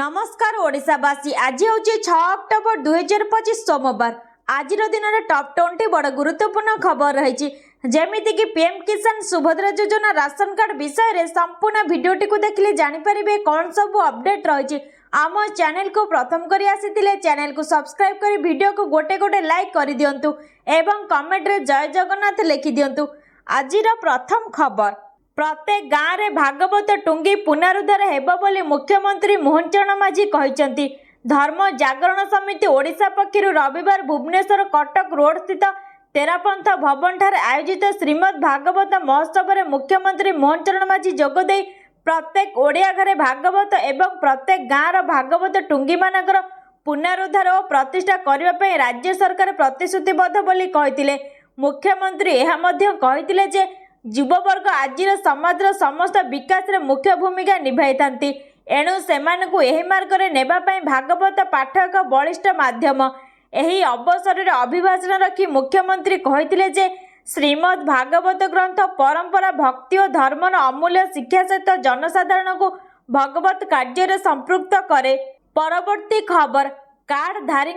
नमस्कार ओडिशावासी आज हूँ 6 अक्टोबर 2025 सोमवार। आज दिन में टॉप 20 बड़ गुरुत्वपूर्ण खबर रही जमीक कि पीएम किसान सुभद्रा योजना राशन कार्ड विषय में संपूर्ण भिडटी को देखिले जानीपारे कौन सब अपडेट रही। आम चैनल को प्रथम कर आसी चैनल को सब्सक्राइब कर वीडियो को गोटे गोटे लाइक कर दिंतु एवं कमेंट रे जय जगन्नाथ लिखि दिंतु। आज प्रथम खबर प्रत्येक गाँव में भागवत टुंगी पुनरुद्धार हेबो बोली मुख्यमंत्री मोहन चरण माझी कहते। धर्म जागरण समिति ओडिशा पक्षर रविवार भुवनेश्वर कटक रोड स्थित तेरापंथ भवन ठारे आयोजित श्रीमद भागवत महोत्सव में मुख्यमंत्री मोहन चरण माझी जोगदे प्रत्येक ओडिया घरे भागवत एवं प्रत्येक गाँव भागवत टुंगी मानकर पुनरुद्धार और प्रतिष्ठा करने राज्य सरकार प्रतिश्रुतिबद्ध बोली कहते। मुख्यमंत्री यह कहते जे युववर्ग आज समाजर समस्त विकास रे मुख्य भूमिका निभाई थांती। एणु सेमानकु एही मार्ग रे नेबा पई भागवत पाठ एक बलिष्ठ माध्यम। एही अवसर रे अभिभाषण रखी मुख्यमंत्री कहते जे श्रीमद भागवत ग्रंथ परंपरा भक्ति और धर्मर अमूल्य शिक्षा सहित जनसाधारण को भगवत कार्य रे संपृक्त करे। परवर्ती खबर कार्ड धारी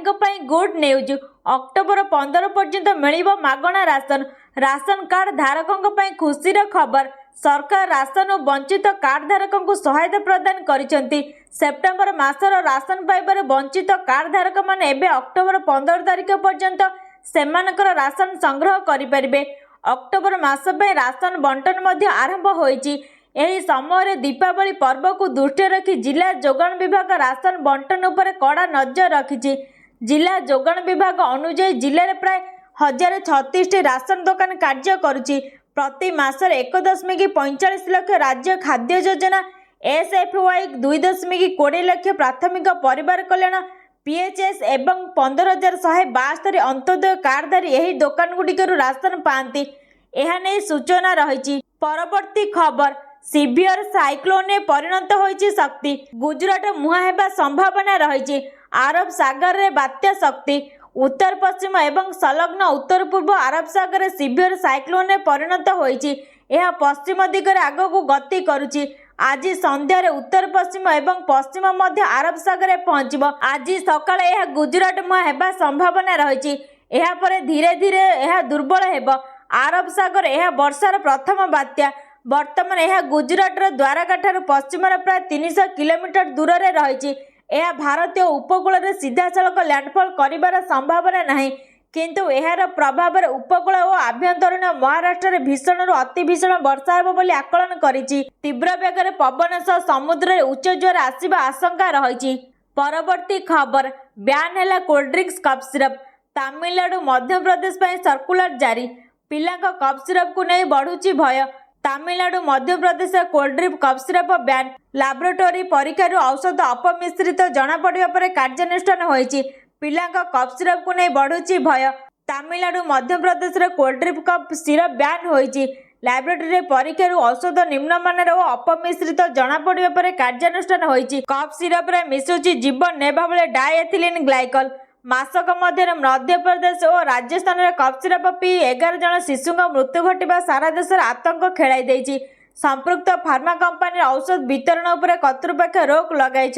गुड न्यूज अक्टोबर 15 पर्यंत मिलिबो मागणा राशन। राशन कार्ड धारकों खुशीर खबर सरकार राशन और वंचित कार्ड धारकों को सहायता प्रदान करिसेंती। सेप्टेम्बर मासर राशन पाइबार वंचित कार्ड धारक माने एबे अक्टोबर 15 तारिख पर्यंत सेमानकर राशन संग्रह करिपारिबे। अक्टोबर मास पे राशन बंटन मध्य आरंभ होईची। एही समय दीपावली पर्व को दृष्टि रखी जिला जोगाण विभाग राशन बंटन उपर कड़ा नजर रखिछि। जिला जोगाण विभाग अनुसार जिले में प्राय 1036 राशन दुकान कार्य करुछि। प्रति मासर 1.45 लाख राज्य खाद्य योजना SFY 2.20 लाख प्राथमिक परिवार कल्याण PHS एवं 15,172 अंत्योदय कार्डधारी यही दुकान गुड़िकर राशन पाती। यह नहीं सूचना रही। परवर्ती खबर सीवियर साइक्लोन ने परिणत होइछि शक्ति। गुजरात मुहां हेबा संभावना रही। अरब सागर रे बात्या शक्ति उत्तर पश्चिम एवं संलग्न उत्तर पूर्व अरब सागर सीवियर साइक्लोन ने परिणत होइछि। यह पश्चिम दिगरे आगकू गति करुछि। आज संध्यारे उत्तर पश्चिम एवं पश्चिम मध्य अरब सागर पहुंचब। आज सकाळे यह गुजरात मुहां हेबा संभावना रही। यह पर धीरे धीरे यह दुर्बल हेब। अरब सागर यह वर्षार प्रथम बात्या। वर्तमान यह गुजरात द्वारका ठारू पश्चिम प्राय 300 किलोमीटर दूर में रही। यह भारतीय उपकूल में सीधा सड़क लैंडफॉल करिबार संभावना नहीं, किंतु यार प्रभाव उपकूल और आभ्यंतरीण महाराष्ट्र भीषण रु अति भीषण वर्षा हेब बोली आकलन करिछि। तीव्र बेगर पवन सह समुद्र में उच्च ज्वर आसिबा आशंका रही। परवर्ती खबर ब्यान है cold drinks cough syrup. Tamil Nadu Madhya Pradesh पर सर्कुलर जारी। पिला कप सिरप को नहीं बढ़ुची भय। तमिलनाडु मध्य प्रदेश कोल्ड ड्रिंक कप सिरप ब्यान। लैबोरेटरी परीक्षा औषध अपमिश्रित जना पड़ा पर कार्यानुष्ठान होइछि। पिला कप सिरप को नहीं बढ़ुची भय। तमिलनाडु मध्य प्रदेश कोल्ड ड्रिंक कप सिरप ब्यान होइछि। लैबोरेटरी परीक्षा औषध निम्नमानर और अपमिश्रित जना पड़ा पर कार्यानुष्ठान होइछि। कप सिरप रे मिसुची जीवन नेबा बेले डायएथिलीन ग्लाइकल। मासक मध्य मध्य प्रदेश और राजस्थान में कप सिरप पी 11 जन शिशु मृत्यु घटवा सारा देश आतंक खेलाई देछि। संपृक्त फार्मा कंपनी औषध वितरण उपर कर्तृपक्ष रोक लगाई।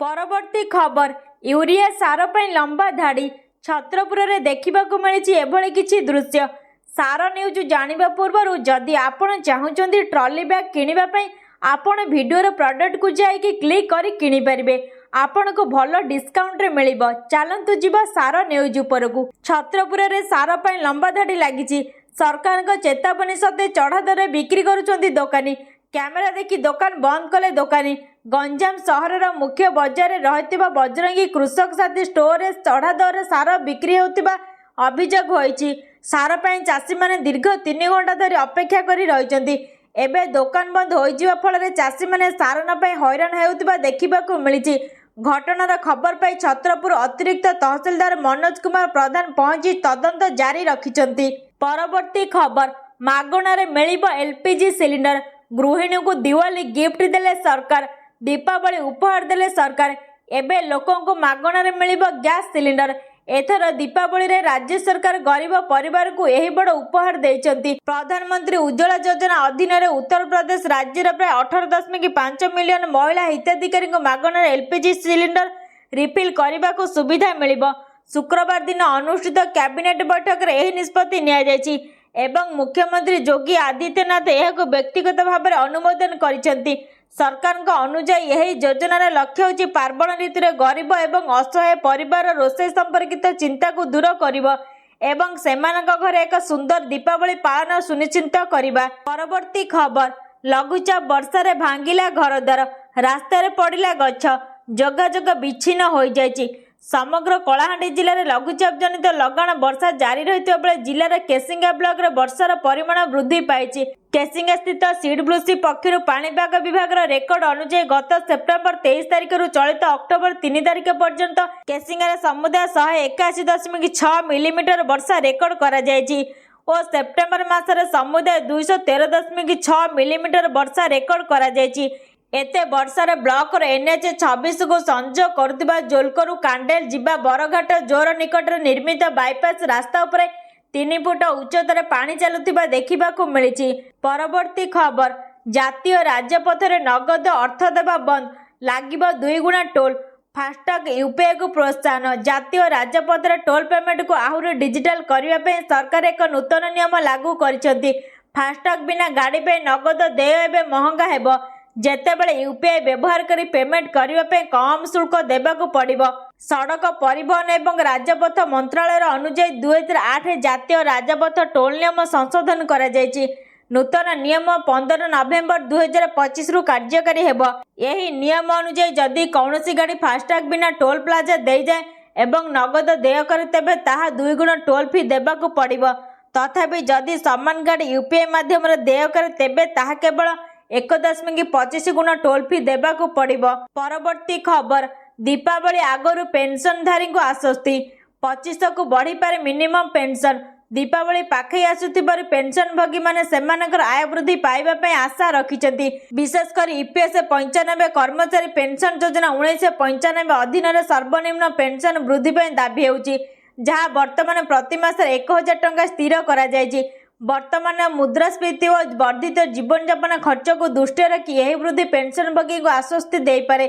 परवर्ती खबर यूरिया सार पर लंबा धाड़ी। छत्रपुर में देखा मिली एभली किछि दृश्य। सार न्यूज जानिबा पूर्व जदि आपण चाहूचंदी ट्रॉली बैग किनिबा पई आपण वीडियो प्रोडक्ट को जाइए क्लिक करी किनि परिबे। आपण को भल डिस्काउंट रे मिलिबो। चलंतु जीवा सार न्यूज उपर को। छत्रपुर में सार पर लंबा धाड़ी लगी। सरकार को चेतावनी सत्वे चढ़ा दर बिक्री करुछंती दोकानी। कैमेरा देखी दुकान बंद कले दोकानी। गंजाम सहर मुख्य बजार रहितिबा बजरंगी कृषक साथी स्टोर चढ़ा दर सार बिक्री होतिबा अभियोग होइछि। सार पई चाषी माने दीर्घ 3 घंटा धरी अपेक्षा करी रहिछंती। एबे दुकान बंद होइजिबा फल चाषी माने सार न पई हैरान हेउतिबा देखिबाकू मिलिछि। घटनार खबर पाई छत्रपुर अतिरिक्त तहसीलदार मनोज कुमार प्रधान पहुंची तदंत जारी रखिछंती। परवर्ती खबर मागणारे मिलिबो LPG सिलिंडर। गृहिणी को दिवाली गिफ्ट देले सरकार। दीपावली उपहार देले सरकार। एबे लोकों को मागणारे मिलिबो गैस सिलिंडर। एथर दीपावली रे राज्य सरकार गरीब परिवार को यही बड़ उपहार देइचंती। प्रधानमंत्री उज्ज्वला योजना अधीन रे उत्तर प्रदेश राज्य रे प्राय 18.5 मिलियन महिला हिताधिकारी मागणार एलपीजी सिलिंडर रिफिल करने को सुविधा मिलिबो। शुक्रवार दिन अनुष्ठित कैबिनेट बैठक रे एही निष्पत्ति निया जायछि एवं मुख्यमंत्री योगी आदित्यनाथ यह व्यक्तिगत भाव में अनुमोदन करिसेंती। सरकार अनुजाई यह योजनार लक्ष्य होछि पार्वण ऋतु रे गरीब एवं असहाय परिवार रोषे संपर्कित चिंता को दूर करिबो एवं सेमानक घरे एक सुंदर दीपावली पालन सुनिश्चित करिबा। परवर्ती खबर, लघुचाप वर्षा रे भांगिला घरद्वार, रास्ता रे पड़िला गछ, जोगाजोग विच्छिन्न हो जायछि। समग्र कलाहांडी जिले में लघुचाप जनित लगाण वर्षा जारी रही बेले जिलार केसिंगा ब्लॉक रे वर्षार परिमाण वृद्धि पाई। केसिंगा स्थित सीडब्ल्यूसी पक्षर पाणीपाग विभाग रेकर्ड अनुसार गत सेप्टेम्बर 23 तारिख चलित अक्टोबर 3 तारिख पर्यंत केसिंगा समुदाय 181.6 मिलीमीटर वर्षा रेकर्ड करा जायछि और सेप्टेम्बर मासरे समुदाय 213.6 मिलीमीटर वर्षा रेकर्ड करा जायछि। एते वर्षार ब्लॉक एनएच 26 को संजोग करुवा जोलकरू कांडेल जिबा बरघाट जोर निकट निर्मित बाईपास रास्ता उपरे 3 फुट उच्चतार पानी चलुथिबा देखिबाकू मिलिछि। परवर्ती खबर, जातीय राजपथ रे नगद अर्थ देवा बंद, लागिबो 2 गुणा टोल, फास्टैग यूपीआई को प्रोत्साहन। जातीय राजपथ रे टोल पेमेंट को आहुरी डिजिटल करबा पई सरकार एक नूतन नियम लागू करिसेंती। फास्टैग बिना गाड़ी पे नगद देय एबे महंगा हेबो। जेतेबेले यूपीआई व्यवहार करी पेमेंट करने पे कम शुल्क देबाकू पड़िबो। सड़क परिवहन एवं राजपथ मंत्रालय अनुसार 2008 जातीय राजपथ टोल नियम संशोधन करा जायछि। नूतन नियम 15 नवेम्बर 2025 रु कार्यकारी हेबो। यही नियम अनुसार जदि कौनसी गाड़ी फास्टैग बिना टोल प्लाजा दे जाए एवं नगद देय करे तेबे ताहा 2 गुण टोल फी देबाकू पड़िबो। तथापि जदि समान गाड़ी यूपीआई माध्यम रे देय करे तेबे ताहा केवल 1.25 गुण टोल फी देबाकू पड़िबो। परवर्ती खबर, दीपावली आगरू पेंशनधारी को आश्वस्ति, 2500 को बढ़ी पारे मिनिमम पेंशन। दीपावली पाखई आसुथिबारु पेंशन भोगी माने सेमानकर आय वृद्धि पाइबा पई आशा रखिछंती। विशेषकर ईपीएस 95 कर्मचारी पेंशन योजना 1995 अधीन रे सर्वनिम्न पेंशन वृद्धि पई दाबी हेउची, जहा वर्तमान प्रति मास 1000 टंका स्थिर करा जायछि। वर्तमान मुद्रास्फीति और वर्धित जीवन यापन खर्च को दृष्टि रखी यह वृद्धि पेंशनभोगी को आश्वस्ति दे पारे।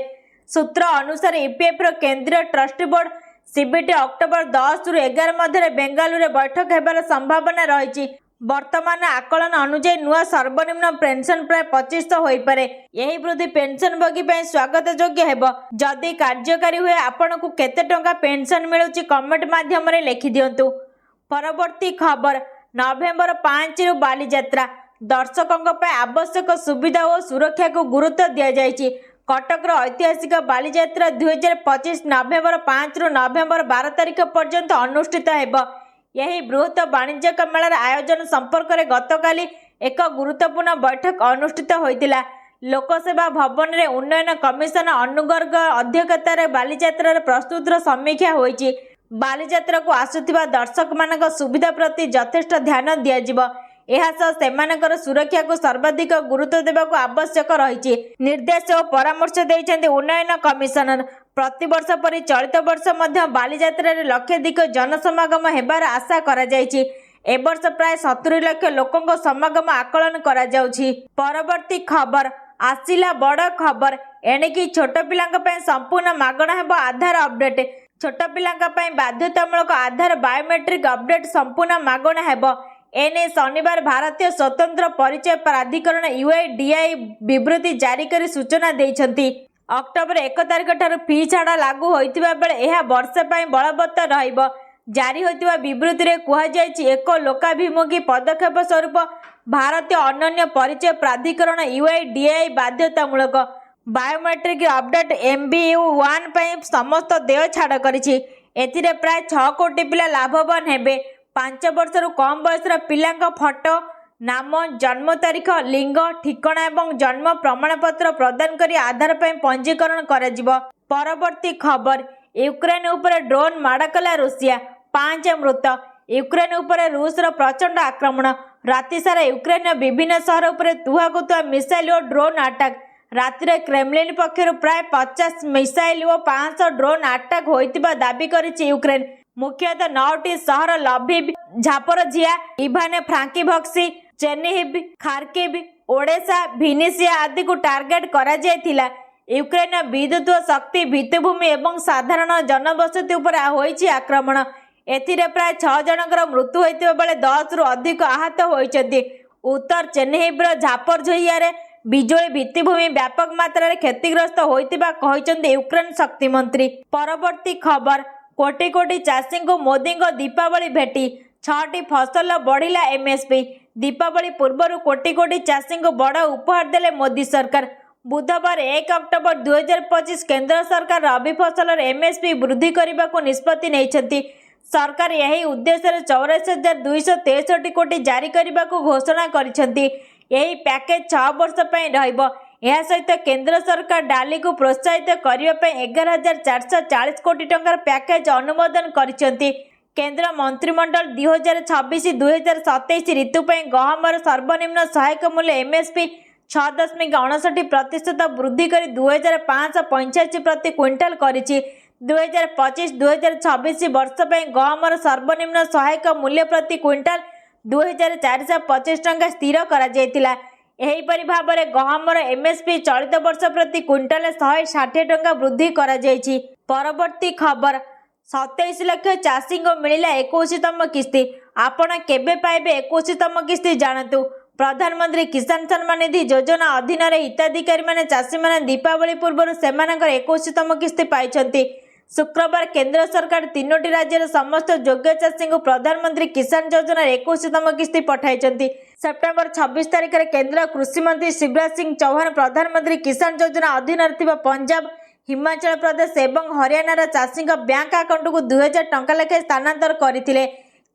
सूत्र अनुसार ईपीएफ केंद्रीय ट्रस्टी बोर्ड सीबीटी अक्टोबर 10 रु 11 मध्य बेंगालुरु बैठक हेबार संभावना रही। वर्तमान आकलन अनुसार नुआ सर्वनिम्न पेंशन प्राय 2500 हो पारे। यही वृद्धि पेंशनभोगी स्वागत योग्य हेबो। जदि कार्यकारी हुए आपन को केते टंका पेंशन मिलुची कमेंट माध्यम रे लिखि दियंतु। परवर्ती खबर, नवेम्बर 5 रु बालीजात्रा, दर्शकों पर आवश्यक सुविधा और सुरक्षा को गुरुत्व दि जायछि। कटक ऐतिहासिक बालीजात्रा 2025 नवेम्बर 5 रु नवेम्बर 12 तारिख पर्यंत अनुष्ठित हेब। यही बृहत वाणिज्यिक मेलार आयोजन संपर्क में गतकाली एक गुरुत्वपूर्ण बैठक अनुष्ठित होइतिला। लोकसेवा भवन रे उन्नयन कमिशन अनुगर्ग अध्यक्षतार बालीजात्रा प्रस्तुतर समीक्षा होइछि। बालीजात्रा को आसुथिबा दर्शक मानक सुविधा प्रति यथेष्ट ध्यान दियाजिबो। सेमानकर सुरक्षा को सर्वाधिक गुरुत्व देबाको आवश्यक रही निर्देश और परामर्श देइछन्ते उन्नयन कमिशनर। प्रतिवर्ष परि चलित वर्ष मध्य बालीजात्रा रे लक्षाधिक जनसमागम हेबार आशा करा जायछि। ए वर्ष प्राय 70 लाख लोकंक समागम आकलन करा जाउछि। परवर्ती खबर, आसिला बड़ खबर, एणिकी छोट पिलांक पय संपूर्ण मागणा हेबो आधार अपडेट। छोट पिलांक पय बाध्यतामूलक आधार बायोमेट्रिक अपडेट संपूर्ण मागणा हेबो। एने शनिवार भारतीय स्वतंत्र परिचय प्राधिकरण यूआईडीआई विवृत्ति जारी कर सूचना देइछन्ति। अक्टोबर 1 तारिख ठारू फी छाड़ा लागू होइतिबा बेले एहा वर्ष पय बलवत्तर रहिबो। जारी होइतिबा विवृत्ति रे कुहा जायछि एक लोकाभिमुखी पदक्षेप स्वरूप भारतीय अनन्य परिचय प्राधिकरण यूआईडीआई बाध्यतामूलक बायोमेट्रिक अपडेट MBU1 पय समस्त देय छाड़ करिछि। एथिरे प्राय 6 कोटी पिला लाभवान हेबे। 5 वर्षरू कम बयसर पिलांक फोटो, नाम, जन्म तारीख, लिंग, ठिकाना एवं जन्म प्रमाणपत्र प्रदान करी आधार पर पंजीकरण कराजिबो। परवर्ती खबर, यूक्रेन उपर ड्रोन माड़ कला रूसिया, 5 मृत। यूक्रेन उपर रूसर प्रचंड आक्रमण। राति सारा यूक्रेन विभिन्न शहर उपर तुहाकुतुआ मिसाइल और ड्रोन अटैक। राति क्रेमलिन पक्षर प्राय 50 मिसाइल और 500 ड्रोन अटैक होइतिबा दाबी करिछि यूक्रेन। मुख्यतः 9टी सहर लभिव, झापरझिया, इभाने फ्रांकिभक्सी, चेर्निहिव, खार्किव, ओडेसा, भिनिसिया आदि को टार्गेट करा जायथिला। यूक्रेन विद्युत शक्ति भित्तिभूमि एवं साधारण जनबसति उपर होईछि आक्रमण। एथिरे प्राय 6 जनकर मृत्यु होइतिबा बेले 10 रु अधिक आहत होइछथि। उत्तर चेन्नईर झापरझियारे बिजुली भित्तिभूमि व्यापक मात्रा क्षतिग्रस्त होइतिबा कहिसंति यूक्रेन शक्ति मंत्री। परवर्ती खबर, कोटी कोटी चाषी को मोदी दीपावली भेटी, 6टी फसल बढ़िला एमएसपी। दीपावली पूर्व कोटी कोटी चाषी को बड़ उपहार देले मोदी सरकार। बुधवार 1 अक्टोबर 2025 केंद्र सरकार रबी फसल एमएसपी वृद्धि करने को निष्पत्ति नहीं। सरकार यही उद्देश्य 84,263 कोटी जारी करने को घोषणा करिसेंति। यही पैकेज 6 वर्ष रहिबो। यह सहित केंद्र सरकार डाली को प्रोत्साहित करने 11,440 कोटी टंकार पैकेज अनुमोदन करिसेंति। केंद्र मंत्रिमंडल 2026-2027 ऋतु गहमर सर्वनिम्न सहायक मूल्य एमएसपी 6.59% वृद्धि कर 2,585 प्रति क्विंटाल करिछि। 2025-2026 वर्ष गहमर सर्वनिम्न सहायक मूल्य प्रति क्विंटाल 2,425 टंका स्थिर करा जायतिला। एहीपरि भाबरे गहमर एमएसपी चलित वर्ष प्रति क्विंटाल 160 टंका वृद्धि करा जायछि। परवर्ती खबर, 27 लाख चाषी को मिलिला 21तम किस्ती। आपण केबे पाइबे 21तम किस्ती जानतु। प्रधानमंत्री किसान सम्मान निधि योजना अधीन हिताधिकारी माने चाषी माने दीपावली पूर्व से 21तम किस्ती पाइछंती। शुक्रवार केंद्र सरकार 3टी राज्यर समस्त योग्य चाषी को प्रधानमंत्री किसान योजना 21तम किस्ती पठाइछंती। सेप्टेम्बर 26 तारिख में केंद्र कृषि मंत्री शिवराज सिंह चौहान प्रधानमंत्री किसान योजना अधीन पंजाब, हिमाचल प्रदेश एवं हरियाणार चाषी बैंक अकाउंट को 2,000 टंका लेखे स्थानांतर करथिले।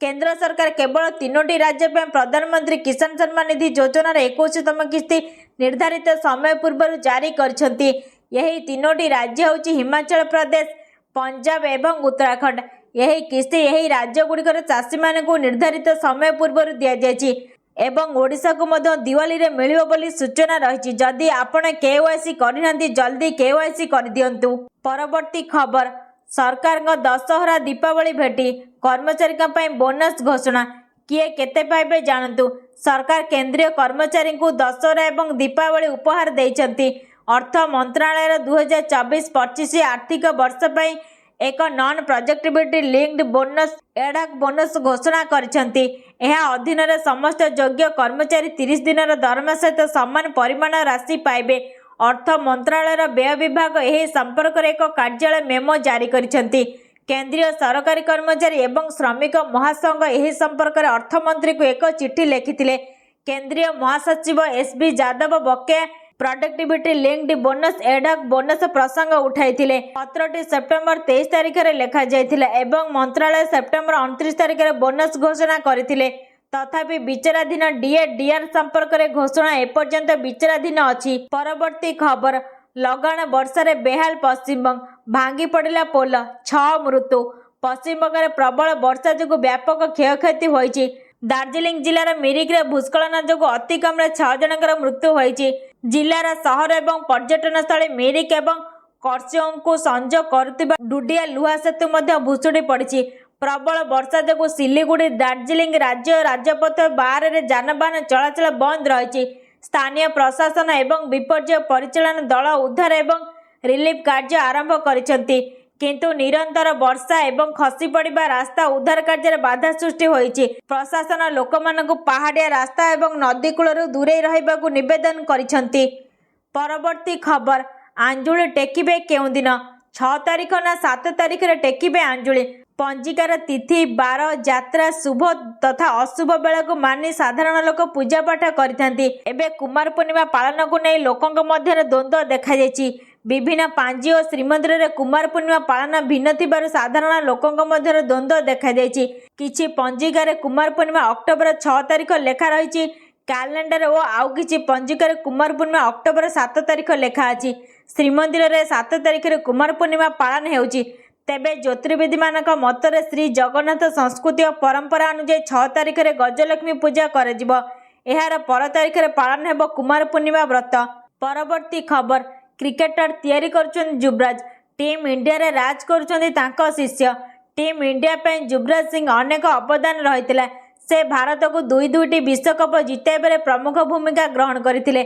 केंद्र सरकार केवल 3टी राज्य में प्रधानमंत्री किसान सम्मान निधि योजना 21तम किस्ती निर्धारित समय पूर्व जारी करछंती। यही 3टी राज्य होची हिमाचल प्रदेश, पंजाब एवं उत्तराखंड। यही किस्ती यही राज्य गुड़िकर चाषी मानक निर्धारित समय पूर्व दि जायछि एवं ओडिशा को मध्य दिवाली रे मिलिबो बोली सूचना रही। जदि आपण केवाईसी करिनांती जल्दी केवाईसी कर दियंतु। परवर्ती खबर, सरकार दशहरा दीपावली भेटी, कर्मचारी बोनस घोषणा। किए केते पाइबे जानतु। सरकार केंद्रीय कर्मचारी को दशहरा एवं दीपावली उपहार देइछंती। अर्थ मंत्रालय 2024-25 आर्थिक वर्ष एक नॉन प्रोजेक्टिविटी लिंक्ड बोनस एडाक बोनस घोषणा करिसेंती। यह अधीन समस्त योग्य कर्मचारी 30 दिन दरमा सहित समान परिमाण राशि पाइबे। अर्थ मंत्रालय व्यय विभाग यह संपर्क एक कार्यालय मेमो जारी करिसेंती। केंद्रीय सरकारी कर्मचारी एवं श्रमिक महासंघ यह संपर्क में अर्थमंत्री को एक चिठी लिखिथिले। केंद्रीय महासचिव एसबी यादव बकेया प्रोडक्टिविटी लिंक्ड बोनस एडाक बोनस प्रसंग उठाइथिले। पत्रटी सेप्टेम्बर 23 तारिख में लेखा जायथिला एवं मंत्रालय सेप्टेम्बर 29 तारिख में बोनस घोषणा करथिले। तथापि विचाराधीन डीआर संपर्क में घोषणा एपर्यंत विचाराधीन अछि। परवर्ती खबर, लगाण वर्षा बेहाल पश्चिमबंग, भांगी पड़िला पोल, 6 मृत्यु। पश्चिमबंग प्रबल वर्षा जो व्यापक क्षयक्षति होइछि। दार्जिलिंग जिलार मिरिक भूस्खलन जो अति कम 6 जनकर मृत्यु होइछि। जिलार सहर एवं पर्यटन स्थली मिरिक एवं कर्सियों को संजोग करुवा डुडिया लुहा सेतु भुशुड़ी पड़ी। प्रबल वर्षा जो सिलीगुड़ी दार्जिलिंग राज्य राजपथ 12 रे जानबाहन चलाचल बंद रही। स्थानीय प्रशासन एवं विपर्य परिचालन दल उद्धार एवं रिलीफ कार्य आरंभ करिसेंती। किंतु निरंतर वर्षा एवं खसी पड़िबा रास्ता उद्धार कार्य बाधा सृष्टि होइछि। प्रशासन लोकमानकु पहाड़िया रास्ता एवं नदी कूलरू दूरे रहिबाकु निवेदन करिसेंती। परवर्ती खबर, आंजुली टेकिबे केउं दिन, 6 तारिख ना 7 तारिख रे टेकिबे आंजुली। पंजिकार तिथि बार यात्रा शुभ तथा अशुभ बेला को मानि साधारण लोक पूजा पाठ करिथांती। एबे कुमार पूर्णिमा पालन को नहीं लोकंक मध्य द्वंद्व देखा जायछि। विभिन्न पांजी और श्रीमंदिर रे कुमार पूर्णिमा पालन भिन्न थिबारु साधारण लोकंक मध्य द्वंद्व देखा जायछि। किछि पंजिकार कुमार पूर्णिमा अक्टोबर 6 तारिख लेखा रहिछि कैलेंडर और आउ किछि पंजिकार कुमार पूर्णिमा अक्टोबर 7 तारिख लेखा अछि। श्रीमंदिर रे 7 तारिख रे कुमार पूर्णिमा पालन हेउछि। तेबे ज्योतिर्विद मानक मतरे श्री जगन्नाथ संस्कृति और परंपरा अनुसार 6 तारिख रे गजलक्ष्मी पूजा कराजिबो। एहार पर तारिख रे पालन हेबो कुमार पूर्णिमा व्रत। परवर्ती खबर, क्रिकेटर तैयारी करछन युवराज, टीम इंडिया रे राज करछन तांको शिष्य। टीम इंडिया पे युवराज सिंह अनेक अवदान रही। से भारत को दुईटी विश्वकप जिताइबार प्रमुख भूमिका ग्रहण करते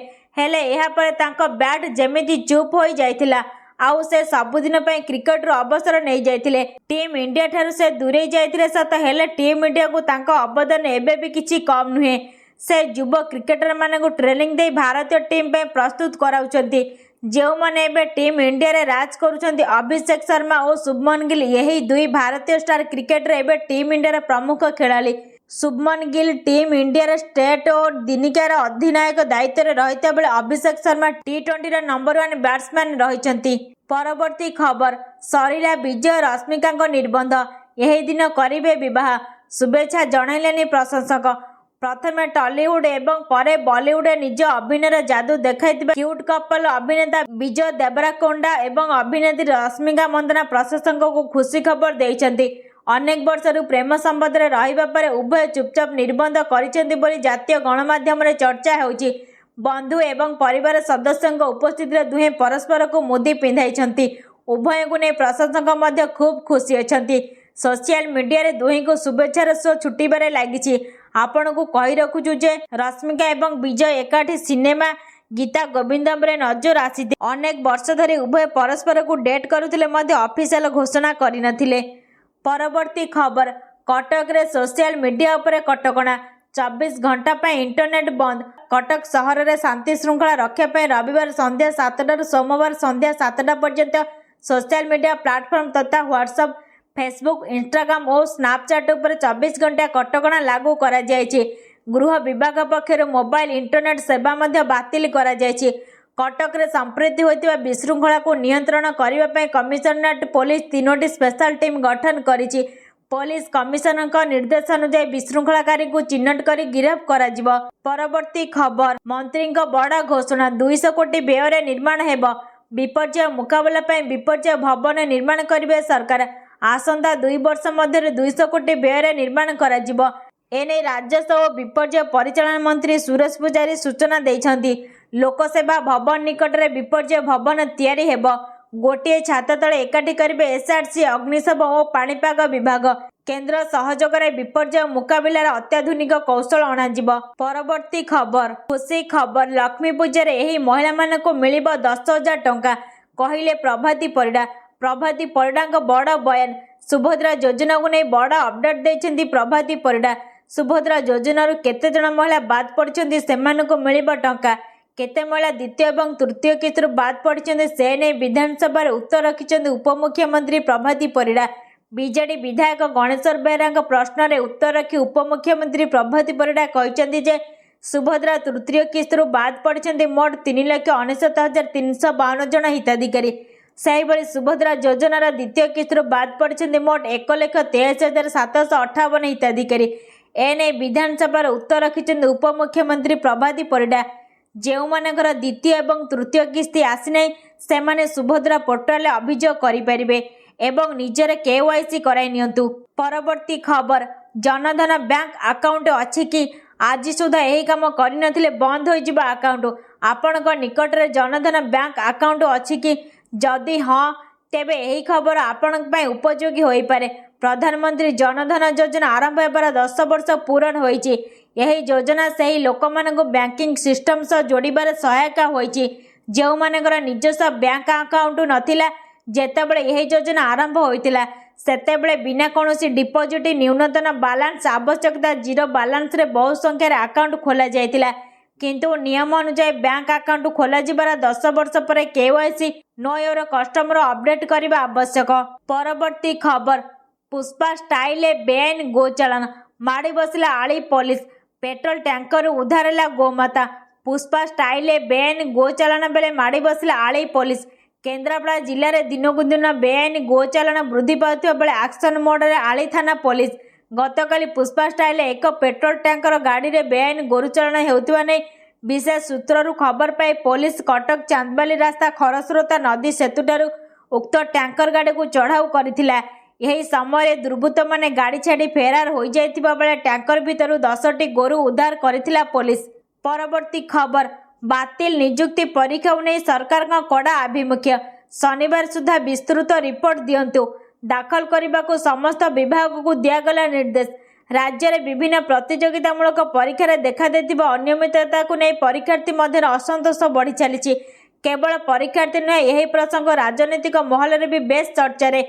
बैट जेमिति चुप हो जाइथिला आउ से सबुदिन क्रिकेट अवसर नहीं जाइथिले। टीम इंडिया ठारू से दूरे जाइथिले सत हेले टीम इंडिया को तांको अवदान एबे भी किछि कम नुहे। से युव क्रिकेटर मानक ट्रेनिंग दे भारतीय टीम पे प्रस्तुत कराउछंती जो माने एबे टीम इंडिया रे राज करूछंती अभिषेक शर्मा और शुभमन गिल। यही दुई भारतीय स्टार क्रिकेटर एबे टीम इंडिया रे प्रमुख खेलाड़ी। Shubman Gill team India state और दिनिकार अधिनायक दायित्व में रही बेले Abhishek Sharma T20 number 1 batsman रही। परवर्ती खबर सरिला विजय रश्मिका निर्बंध यही दिन करिवे विवाह शुभेच्छा जनइलेनी प्रशंसक। प्रथमे टॉलीवुड एवं परे बॉलीवुड निज अभिनय जादू देखाइथिबा क्यूट कपल अभिनेता विजय देवराकोंडा एवं अभिनेत्री रश्मिका मंदना प्रशंसकों को खुशी खबर देइछन्ती। अनेक वर्षरू प्रेम संबंध में रहिबा परे उभय चुपचाप निर्बंध करिसेंती बोली जातीय गणमाध्यम रे चर्चा होउची। बंधु एवं परिवार सदस्यों उपस्थित दुहे परस्पर को मुदी पिंधाइछन्ती। उभय को नहीं प्रशंसक मध्य खूब खुशी अछन्ती। सोशल मीडिया रे दुही को शुभेच्छार सो छुटीबारे लागिछि। आपण को कहि रखुछु जे रश्मिका एवं विजय एकाठी सिनेमा गीता गोविंदम रे नजर आसीथि। अनेक वर्ष धरी उभय परस्पर को डेट करुथिले मध्य ऑफिशियल घोषणा करिनथिले। परवर्ती खबर कटक रे सोशल मीडिया उपरे कटकणा 24 घंटा पे इंटरनेट बंद। कटक सहर रे शांति श्रृंखला रक्षा पे रविवार संध्या 7 सोमवार संध्या 7 पर्यंत सोशल मीडिया प्लेटफॉर्म तथा व्हाट्सएप फेसबुक इंस्टाग्राम और स्नैपचैट उपर 24 घंटा कटकणा लागू करा जायछि। गृह विभाग पक्षर मोबाइल इंटरनेट सेवा मध्य बातिल करा जायछि। कटक रे संप्रीति होइतिबा विशृंखला को नियंत्रण करबा पय कमिशनरेट पुलिस 3टी स्पेशल टीम गठन करिछि। पुलिस कमिशनर का निर्देश अनुसार विशृंखलाकारी को चिन्हट कर गिरफ्त करा जिवो। परवर्ती खबर मंत्री बड़ घोषणा 200 कोटी व्यय निर्माण हेबो। विपर्यय मुकाबला पय विपर्यय भवन निर्माण करिवे सरकार। आसंता 2 वर्ष मध्य 200 कोटी व्यय निर्माण करा जिवो। एने राजस्व और विपर्यय परिचालन मंत्री सुरेश पुजारी सूचना देइछन्ती। लोकसेवा भवन निकट में विपर्यय भवन तैयारी हेबो। गोटे छात तले एकाठी करिवे एसआरसी अग्निशम और पाणीपाग विभाग। केंद्र सहयोग में विपर्यय मुकाबला अत्याधुनिक कौशल अणाजिबो। परवर्ती खबर खुशी खबर लक्ष्मी पूजा रे एही महिला मानक मिलिबो 10,000 टंका कहिले प्रभाती परिडा। प्रभाती परिडा बड़ बयान। सुभद्रा योजना को नहीं बड़ अपडेट देइछन्ती प्रभाती परिडा। सुभद्रा योजना केते जन महिला बाद पड़छन्ती सेमानक मिलिबो टंका। केते महिला द्वितीय और तृतीय किस्त बाद पड़ते से नहीं विधानसभा उत्तर रखिंट उपमुख्यमंत्री प्रभाती परिडा। बीजेडी विधायक गणेश्वर बेहरा प्रश्न रे उत्तर रखी उपमुख्यमंत्री प्रभाती परिडा कहते जे सुभद्रा तृतीय किस्त बाद पड़ते मोट 3,69,352 जन हिताधिकारी। से भाई सुभद्रा योजनार द्वितीय किस्त बाद पड़ते मोट 1,83,758 हिताधिकारी। एने विधानसभा उत्तर रखिंट उपमुख्यमंत्री प्रभाती परिडा। जो मानकर द्वितीय और तृतीय किस्ती आसी ना से सुभद्रा पोर्टाल अभियोग करें एवं निजर KYC कराई नियंतु। परवर्ती खबर जनधन बैंक अकाउंट अच्छी कि आज सुधा यही कम करनथिले बंद हो जिबा अकाउंट। आपण निकट रे जनधन बैंक अकाउंट अच्छी कि जदि हाँ तेबे यही खबर आपण उपयोगी होई पारे। प्रधानमंत्री जनधन योजना आरंभ होबार 10 वर्ष पूर्ण होईची। यही योजना से लोक मानक बैंकिंग सिस्टम सह जोड़बार सहायक होईची। जो मानकर निजस्व बैंक अकाउंट नथिला जेतेबेले यही योजना आरंभ होइतिला सेतेबेले बिना कोनोसी डिपॉजिट न्यूनतम बैलेंस आवश्यकता जीरो बैलेंस रे बहु संख्यार अकाउंट खोला जाइतिला। किंतु नियम अनुसार बैंक अकाउंट खोला जिबार 10 वर्ष पर KYC know your customer update करबा आवश्यक। परवर्ती खबर पुष्पा स्टाइल बेआईन गोचालन माड़ी बसला आली पुलिस। पेट्रोल टैंकर उद्धार है गोमाता। पुष्पा स्टाइल बेआईन गोचालन बेले माड़ी बसला आली पुलिस। केन्द्रापड़ा जिले में दिनकू दिन बेआईन गोचालन वृद्धि पाउथिबा बेले एक्शन मोड रे आली थाना पुलिस गतकाली पुष्पा स्टाइल एक पेट्रोल टैंकर गाड़ी रे बेआईन गोरुचालन हेउथिबा नै विशेष सूत्ररू खबर पाई पुलिस कटक चांदबाली रास्ता खरस्रोता नदी सेतुठारू उक्त टैंकर गाड़ी को चढ़ाऊ करथिला। यही समय दुर्बृत्त माने गाड़ी छाड़ी फेरार हो जाइतिबा बेले टैंकर भितरु 10टी गोरु उद्धार करथिला पुलिस। परवर्ती खबर बातिल नियुक्ति परीक्षा नहीं सरकार का कड़ा आभिमुख्य। शनिवार सुधा विस्तृत रिपोर्ट दियंतु। ଦାଖଲ କରିବାକୁ ସମସ୍ତ ବିଭାଗକୁ ଦିଆଗଲା ନିର୍ଦ୍ଦେଶ। ରାଜ୍ୟରେ ବିଭିନ୍ନ ପ୍ରତିଯୋଗିତାମୂଳକ ପରୀକ୍ଷାରେ ଦେଖାଦେଇଥିବା ଅନିୟମିତତାକୁ ନେଇ ପରୀକ୍ଷାର୍ଥୀ ମଧ୍ୟରେ ଅସନ୍ତୋଷ ବଢ଼ି ଚାଲିଛି। କେବଳ ପରୀକ୍ଷାର୍ଥୀ ନୁହେଁ, ଏହି ପ୍ରସଙ୍ଗ ରାଜନୈତିକ ମହଲରେ ବି ବେଶ୍ ଚର୍ଚ୍ଚାରେ।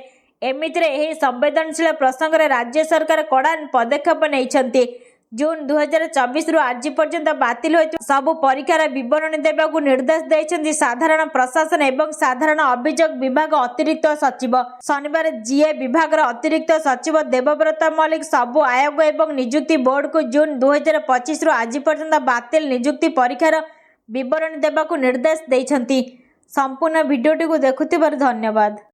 ଏମିତିରେ ଏହି ସମ୍ବେଦନଶୀଳ ପ୍ରସଙ୍ଗରେ ରାଜ୍ୟ ସରକାର କଡ଼ା ପଦକ୍ଷେପ ନେଇଛନ୍ତି। ଜୁନ୍ 2024ରୁ ଆଜି ପର୍ଯ୍ୟନ୍ତ ବାତିଲ ହୋଇଥିବା ସବୁ ପରୀକ୍ଷାର ବିବରଣୀ ଦେବାକୁ ନିର୍ଦ୍ଦେଶ ଦେଇଛନ୍ତି ସାଧାରଣ ପ୍ରଶାସନ ଏବଂ ସାଧାରଣ ଅଭିଯୋଗ ବିଭାଗ ଅତିରିକ୍ତ ସଚିବ। ଶନିବାର ଜିଏ ବିଭାଗର ଅତିରିକ୍ତ ସଚିବ ଦେବବ୍ରତ ମଲ୍ଲିକ ସବୁ ଆୟୋଗ ଏବଂ ନିଯୁକ୍ତି ବୋର୍ଡକୁ ଜୁନ୍ 2025ରୁ ଆଜି ପର୍ଯ୍ୟନ୍ତ ବାତିଲ ନିଯୁକ୍ତି ପରୀକ୍ଷାର ବିବରଣୀ ଦେବାକୁ ନିର୍ଦ୍ଦେଶ ଦେଇଛନ୍ତି। ସମ୍ପୂର୍ଣ୍ଣ ଭିଡ଼ିଓଟିକୁ ଦେଖୁଥିବାରୁ ଧନ୍ୟବାଦ।